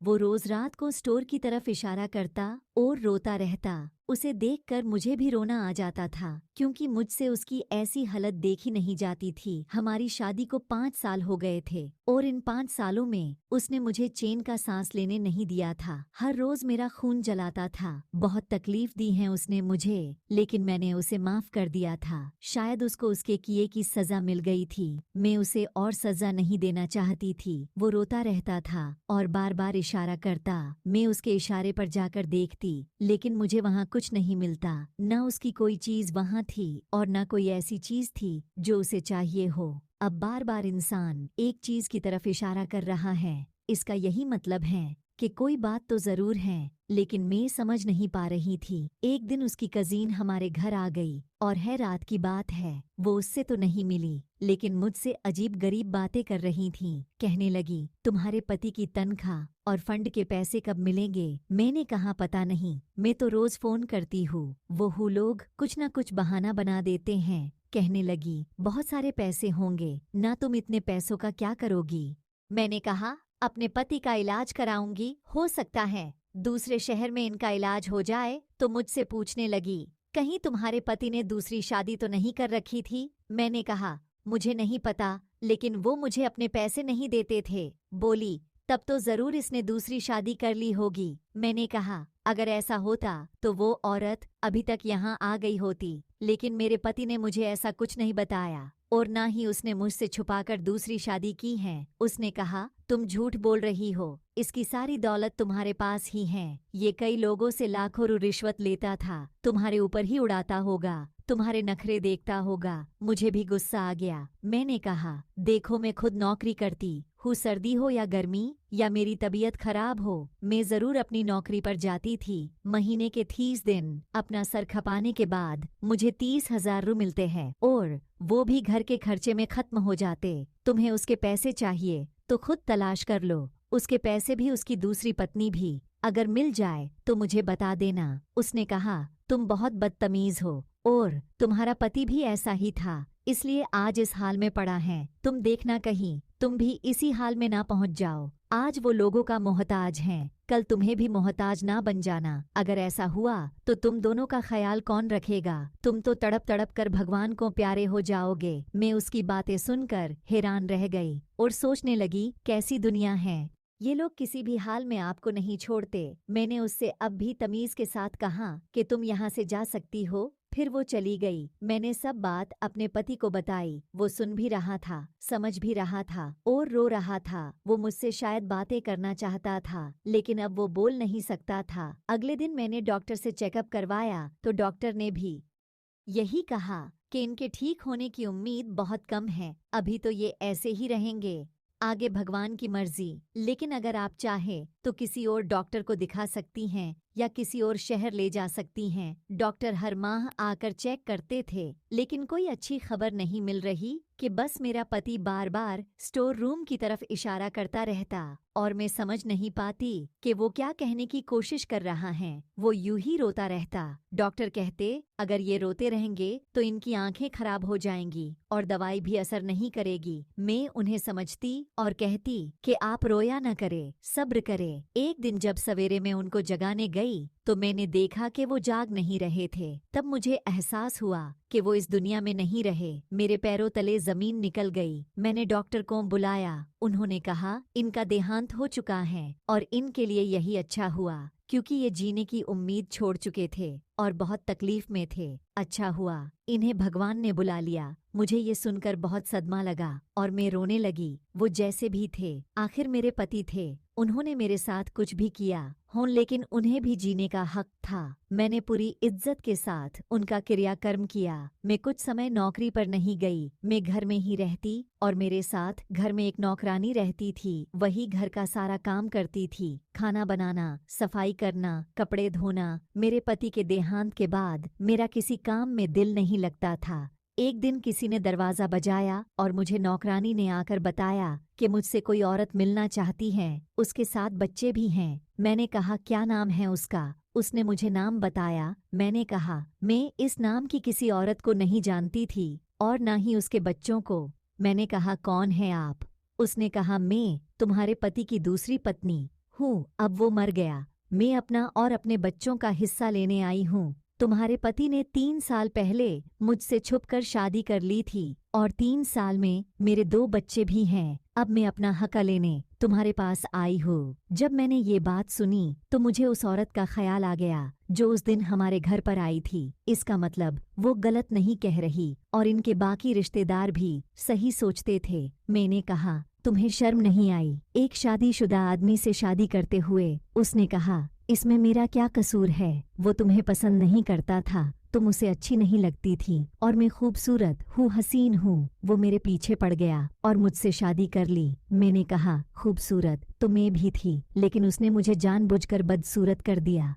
वो रोज रात को स्टोर की तरफ इशारा करता और रोता रहता। उसे देखकर मुझे भी रोना आ जाता था, क्योंकि मुझसे उसकी ऐसी हालत देखी नहीं जाती थी। हमारी शादी को 5 साल हो गए थे और इन 5 सालों में उसने मुझे चैन का सांस लेने नहीं दिया था। हर रोज मेरा खून जलाता था। बहुत तकलीफ दी है उसने मुझे, लेकिन मैंने उसे माफ कर दिया था। शायद उसको उसके किए की सजा मिल गई थी। मैं उसे और सजा नहीं देना चाहती थी। वो रोता रहता था और बार बार इशारा करता। मैं उसके इशारे पर जाकर देखती, लेकिन मुझे वहाँ कुछ नहीं मिलता। न उसकी कोई चीज वहाँ थी और न कोई ऐसी चीज थी जो उसे चाहिए हो। अब बार बार इंसान एक चीज की तरफ इशारा कर रहा है। इसका यही मतलब है कि कोई बात तो जरूर है, लेकिन मैं समझ नहीं पा रही थी। एक दिन उसकी कजीन हमारे घर आ गई और है रात की बात है। वो उससे तो नहीं मिली, लेकिन मुझसे अजीब गरीब बातें कर रही थीं। कहने लगी, तुम्हारे पति की तनख्वाह और फंड के पैसे कब मिलेंगे? मैंने कहा पता नहीं, मैं तो रोज फोन करती हूँ। वो लोग कुछ न कुछ बहाना बना देते हैं। कहने लगी, बहुत सारे पैसे होंगे ना, तुम इतने पैसों का क्या करोगी? मैंने कहा, अपने पति का इलाज कराऊंगी, हो सकता है दूसरे शहर में इनका इलाज हो जाए। तो मुझसे पूछने लगी, कहीं तुम्हारे पति ने दूसरी शादी तो नहीं कर रखी थी? मैंने कहा, मुझे नहीं पता, लेकिन वो मुझे अपने पैसे नहीं देते थे। बोली, तब तो जरूर इसने दूसरी शादी कर ली होगी। मैंने कहा, अगर ऐसा होता तो वो औरत अभी तक यहाँ आ गई होती, लेकिन मेरे पति ने मुझे ऐसा कुछ नहीं बताया और ना ही उसने मुझसे छुपाकर दूसरी शादी की है। उसने कहा, तुम झूठ बोल रही हो, इसकी सारी दौलत तुम्हारे पास ही है। ये कई लोगों से लाखों रिश्वत लेता था, तुम्हारे ऊपर ही उड़ाता होगा, तुम्हारे नखरे देखता होगा। मुझे भी गुस्सा आ गया। मैंने कहा, देखो मैं खुद नौकरी करती हूँ, सर्दी हो या गर्मी या मेरी तबीयत खराब हो, मैं जरूर अपनी नौकरी पर जाती थी। महीने के 30 दिन अपना सर खपाने के बाद मुझे 30,000 रू मिलते हैं और वो भी घर के खर्चे में खत्म हो जाते। तुम्हें उसके पैसे चाहिए तो खुद तलाश कर लो, उसके पैसे भी उसकी दूसरी पत्नी भी। अगर मिल जाए तो मुझे बता देना। उसने कहा, तुम बहुत बदतमीज हो और तुम्हारा पति भी ऐसा ही था, इसलिए आज इस हाल में पड़ा है। तुम देखना कहीं तुम भी इसी हाल में ना पहुंच जाओ। आज वो लोगों का मोहताज हैं, कल तुम्हें भी मोहताज ना बन जाना। अगर ऐसा हुआ तो तुम दोनों का ख्याल कौन रखेगा? तुम तो तड़प तड़प कर भगवान को प्यारे हो जाओगे। मैं उसकी बातें सुनकर हैरान रह गई और सोचने लगी, कैसी दुनिया है। ये लोग किसी भी हाल में आपको नहीं छोड़ते। मैंने उससे अब भी तमीज के साथ कहा कि तुम यहाँ से जा सकती हो। फिर वो चली गई। मैंने सब बात अपने पति को बताई। वो सुन भी रहा था, समझ भी रहा था और रो रहा था। वो मुझसे शायद बातें करना चाहता था, लेकिन अब वो बोल नहीं सकता था। अगले दिन मैंने डॉक्टर से चेकअप करवाया तो डॉक्टर ने भी यही कहा कि इनके ठीक होने की उम्मीद बहुत कम है। अभी तो ये ऐसे ही रहेंगे, आगे भगवान की मर्जी। लेकिन अगर आप चाहे तो किसी और डॉक्टर को दिखा सकती हैं या किसी और शहर ले जा सकती हैं। डॉक्टर हर माह आकर चेक करते थे, लेकिन कोई अच्छी खबर नहीं मिल रही कि बस मेरा पति बार बार स्टोर रूम की तरफ इशारा करता रहता और मैं समझ नहीं पाती कि वो क्या कहने की कोशिश कर रहा है। वो यूं ही रोता रहता। डॉक्टर कहते, अगर ये रोते रहेंगे तो इनकी आंखें खराब हो जाएंगी और दवाई भी असर नहीं करेगी। मैं उन्हें समझती और कहती कि आप रोया न करे, सब्र करे। एक दिन जब सवेरे में उनको जगाने गई तो मैंने देखा कि वो जाग नहीं रहे थे। तब मुझे एहसास हुआ कि वो इस दुनिया में नहीं रहे। मेरे पैरों तले जमीन निकल गई। मैंने डॉक्टर को बुलाया। उन्होंने कहा, इनका देहांत हो चुका है और इनके लिए यही अच्छा हुआ, क्योंकि ये जीने की उम्मीद छोड़ चुके थे और बहुत तकलीफ में थे। अच्छा हुआ इन्हें भगवान ने बुला लिया। मुझे ये सुनकर बहुत सदमा लगा और मैं रोने लगी। वो जैसे भी थे आखिर मेरे पति थे। उन्होंने मेरे साथ कुछ भी किया हो, लेकिन उन्हें भी जीने का हक था। मैंने पूरी इज्जत के साथ उनका क्रियाकर्म किया। मैं कुछ समय नौकरी पर नहीं गई। मैं घर में ही रहती और मेरे साथ घर में एक नौकरानी रहती थी। वही घर का सारा काम करती थी, खाना बनाना, सफाई करना, कपड़े धोना। मेरे पति के देहांत के बाद मेरा किसी काम में दिल नहीं लगता था। एक दिन किसी ने दरवाजा बजाया और मुझे नौकरानी ने आकर बताया कि मुझसे कोई औरत मिलना चाहती है, उसके साथ बच्चे भी हैं। मैंने कहा, क्या नाम है उसका? उसने मुझे नाम बताया। मैंने कहा, मैं इस नाम की किसी औरत को नहीं जानती थी और न ही उसके बच्चों को। मैंने कहा, कौन है आप? उसने कहा, मैं तुम्हारे पति की दूसरी पत्नी हूँ, अब वो मर गया। मैं अपना और अपने बच्चों का हिस्सा लेने आई हूँ। तुम्हारे पति ने 3 साल पहले मुझसे छुपकर शादी कर ली थी और 3 साल में मेरे 2 बच्चे भी हैं। अब मैं अपना हक लेने तुम्हारे पास आई हूँ। जब मैंने ये बात सुनी तो मुझे उस औरत का ख्याल आ गया जो उस दिन हमारे घर पर आई थी। इसका मतलब वो गलत नहीं कह रही और इनके बाकी रिश्तेदार भी सही सोचते थे। मैंने कहा, तुम्हें शर्म नहीं आई एक शादीशुदा आदमी से शादी करते हुए? उसने कहा, इसमें मेरा क्या कसूर है? वो तुम्हें पसंद नहीं करता था, तुम उसे अच्छी नहीं लगती थी और मैं खूबसूरत हूँ, हसीन हूँ। वो मेरे पीछे पड़ गया और मुझसे शादी कर ली। मैंने कहा, खूबसूरत तो मैं भी थी, लेकिन उसने मुझे जानबूझकर बदसूरत कर दिया।